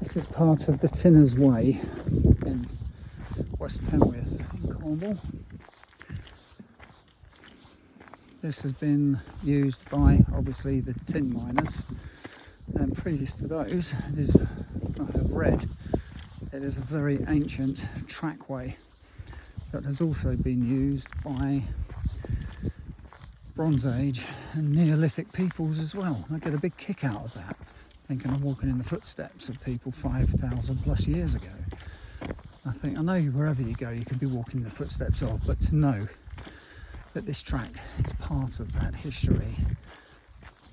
This is part of the Tinner's Way in West Penwith in Cornwall. This has been used by obviously the tin miners, and previous to those, it is, I have read, it is a very ancient trackway that has also been used by Bronze Age and Neolithic peoples as well. I get a big kick out of that, thinking I'm walking in the footsteps of people 5,000 plus years ago. I know wherever you go you can be walking in the footsteps of, but to know that this track is part of that history,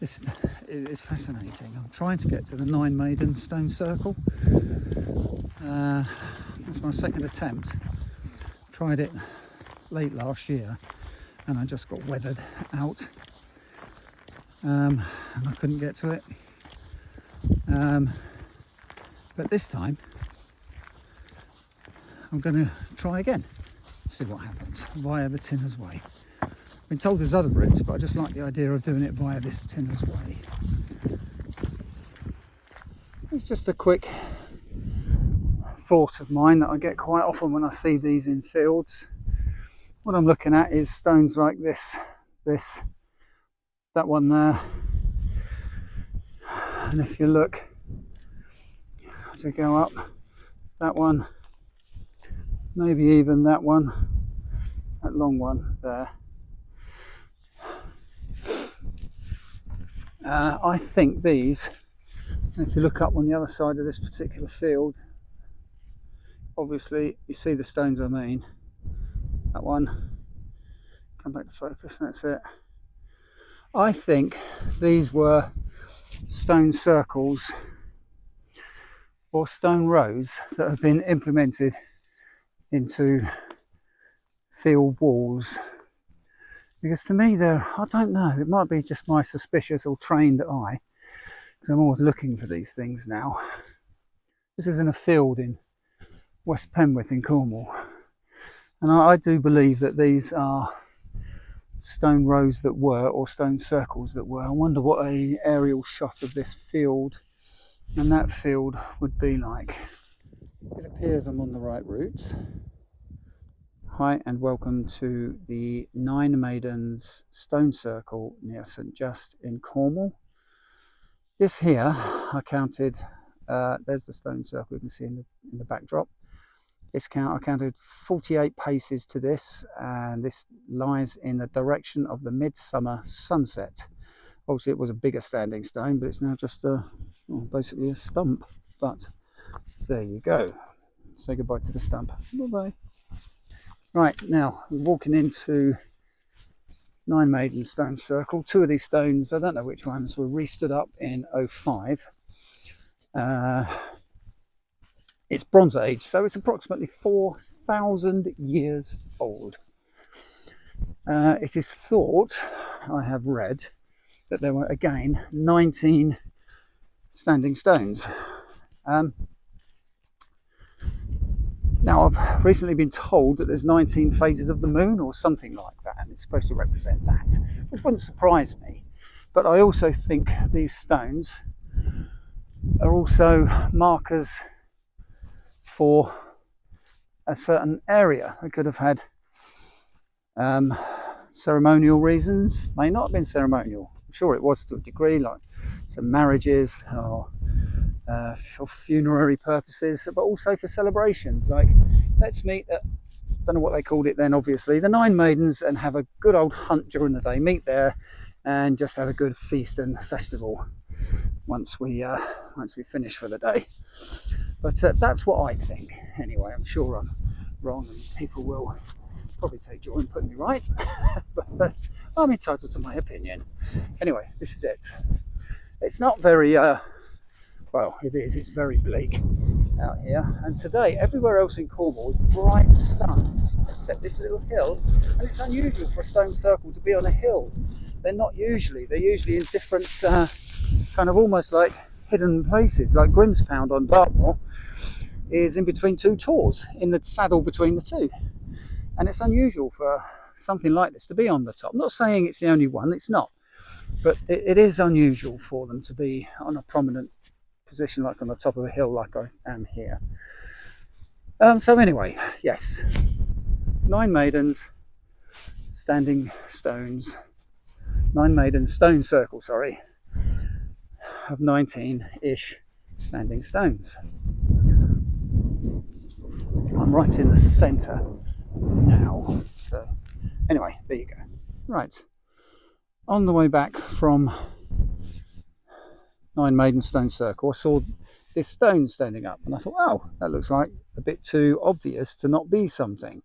this is fascinating. I'm trying to get to the Nine Maidens stone circle. It's my second attempt. Tried it late last year and I just got weathered out, and I couldn't get to it. But this time I'm going to try again, see what happens via the Tinner's Way. I've been told there's other routes, but I just like the idea of doing it via this Tinner's Way. It's just a quick thought of mine that I get quite often when I see these in fields. What I'm looking at is stones like this, that one there, and if you look as we go up, that one, maybe even that one, that long one there. I think these, if you look up on the other side of this particular field, obviously you see the stones I mean. That one, come back to focus, that's it. I think these were stone circles or stone rows that have been implemented into field walls. Because to me they're, I don't know, it might be just my suspicious or trained eye, because I'm always looking for these things now. This is in a field in West Penwith in Cornwall, and I do believe that these are stone rows that were, or stone circles that were. I wonder what an aerial shot of this field and that field would be like. It appears I'm on the right route. Hi and welcome to the Nine Maidens stone circle near St Just in Cornwall. This here, I counted, there's the stone circle you can see in the backdrop. I counted 48 paces to this, and this lies in the direction of the midsummer sunset. Obviously it was a bigger standing stone, but it's now just basically a stump. But there you go. Say goodbye to the stump. Bye-bye. Right, now we're walking into Nine Maidens stone circle. Two of these stones, I don't know which ones, were restood up in 05. It's Bronze Age, so it's approximately 4,000 years old. It is thought, I have read, that there were again 19 standing stones. Now, I've recently been told that there's 19 phases of the moon or something like that, and it's supposed to represent that, which wouldn't surprise me. But I also think these stones are also markers for a certain area. They could have had ceremonial reasons, may not have been ceremonial. I'm sure it was to a degree, like some marriages or for funerary purposes, but also for celebrations, like let's meet at, don't know what they called it then, obviously, the Nine Maidens, and have a good old hunt during the day, meet there and just have a good feast and festival once we finish for the day. But that's what I think. Anyway, I'm sure I'm wrong and people will probably take joy in putting me right, but I'm entitled to my opinion. Anyway, this is it. It's not very well, it is, it's very bleak out here, and today everywhere else in Cornwall is bright sun except this little hill, and it's unusual for a stone circle to be on a hill. They're usually in different kind of almost like hidden places, like Grimspound on Dartmoor is in between two tors, in the saddle between the two, and it's unusual for something like this to be on the top. I'm not saying it's the only one, it's not, but it is unusual for them to be on a prominent position, like on the top of a hill, like I am here. So anyway, yes, 9 maidens, standing stones, 9 maidens, stone circle, sorry, of 19-ish standing stones. I'm right in the centre now, so anyway, there you go. Right, on the way back from 9 maiden stone circle, I saw this stone standing up, and I thought, oh, that looks like a bit too obvious to not be something.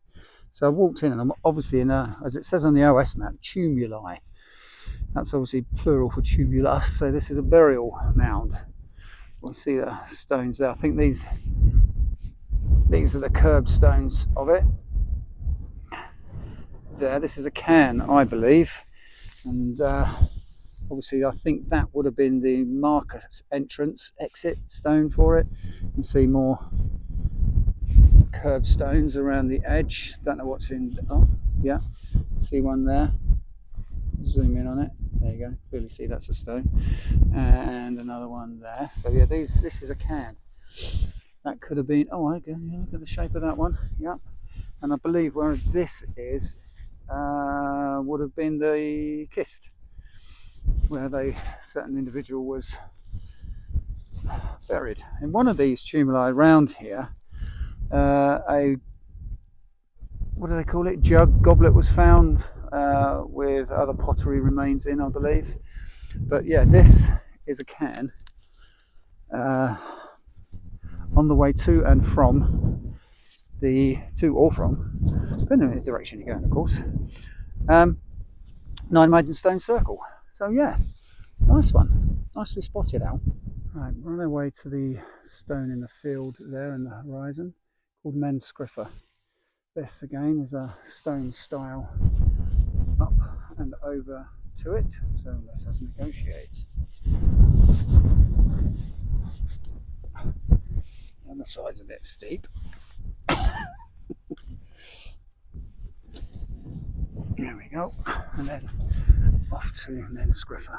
So I walked in, and I'm obviously in a, as it says on the OS map, tumuli. That's obviously plural for tumulus, so this is a burial mound. We see the stones there. I think these are the curb stones of it. There, this is a cairn, I believe, and obviously I think that would have been the marker entrance exit stone for it. You can see more curved stones around the edge. Don't know what's in. Oh yeah, see one there. Zoom in on it. There you go. Clearly see that's a stone, and another one there. So yeah, this is a cairn. That could have been. Oh, okay. Look at the shape of that one. Yeah, and I believe where this is would have been the kist, where certain individual was buried. In one of these tumuli around here, a, what do they call it, jug, goblet was found with other pottery remains in, I believe. But yeah, this is a cairn on the way to and from depending on the direction you're going, of course, 9 maiden stone circle. So yeah, nice one, nicely spotted, Al. Right, we're on our way to the stone in the field there in the horizon, called Scryffa. This again is a stone style up and over to it, so let us negotiate. And the side's a bit steep. There we go, and then off to Scryffa.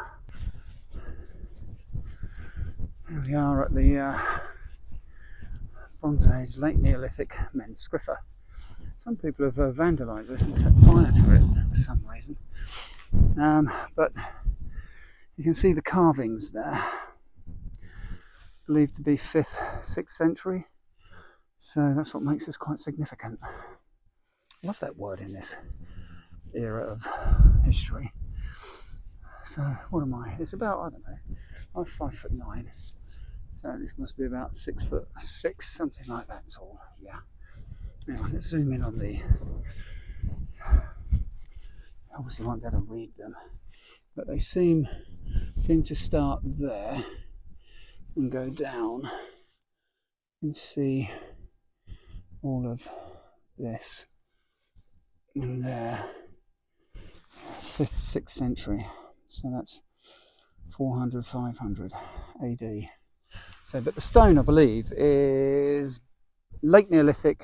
Here we are at the Bronze Age, late Neolithic Scryffa. Some people have vandalised this and set fire to it for some reason, but you can see the carvings there, believed to be 5th, 6th century, so that's what makes this quite significant. I love that word in this era of history. So what am I? It's about, I don't know, I'm 5'9", so this must be about 6'6", something like that tall. Yeah. Anyway, let's zoom in on the. Obviously, won't be able to read them, but they seem to start there and go down and see all of this in there. 5th, 6th century, so that's 400, 500 AD. So, but the stone, I believe, is late Neolithic,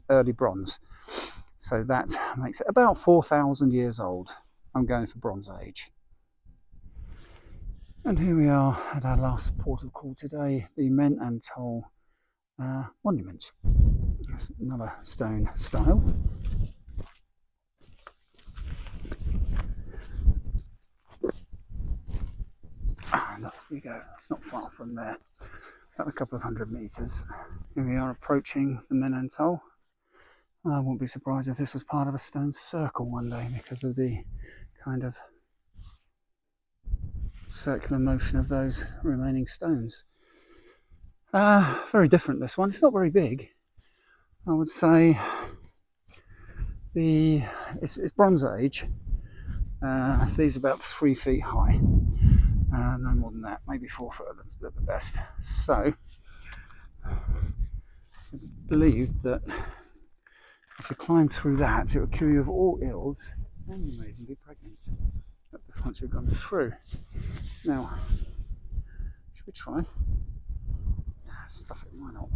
early Bronze. So that makes it about 4,000 years old. I'm going for Bronze Age. And here we are at our last port of call today, the Men and Toll Monument. That's another stone style. And off we go. It's not far from there, about a couple of 100 metres. Here we are approaching the Men and Toll. I wouldn't be surprised if this was part of a stone circle one day because of the kind of circular motion of those remaining stones. Very different, this one. It's not very big. I would say it's Bronze Age. These are about 3 feet high. No more than that, maybe 4 foot at the best. So, I believe that if you climb through that, it will cure you of all ills, and you may even be pregnant once you've gone through. Now, should we try? Stuff it, why not?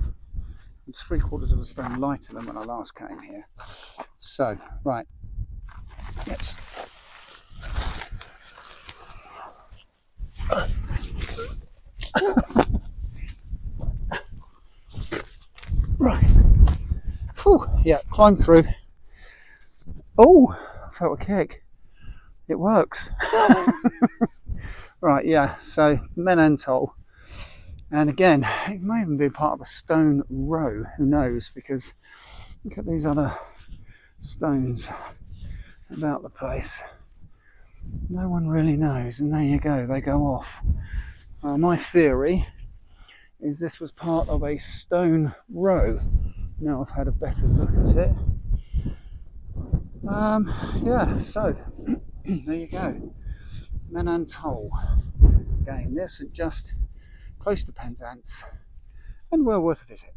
I'm 3/4 of a stone lighter than when I last came here. So, right, Yes. Right. Whew. Yeah, climb through. Oh, I felt a kick. It works. Right, yeah, so menantol. And again, it may even be part of a stone row, who knows, because look at these other stones about the place. No one really knows, and there you go, they go off. My theory is this was part of a stone row. Now I've had a better look at it. Yeah, so there you go. Menantol. Again, this is just close to Penzance and well worth a visit.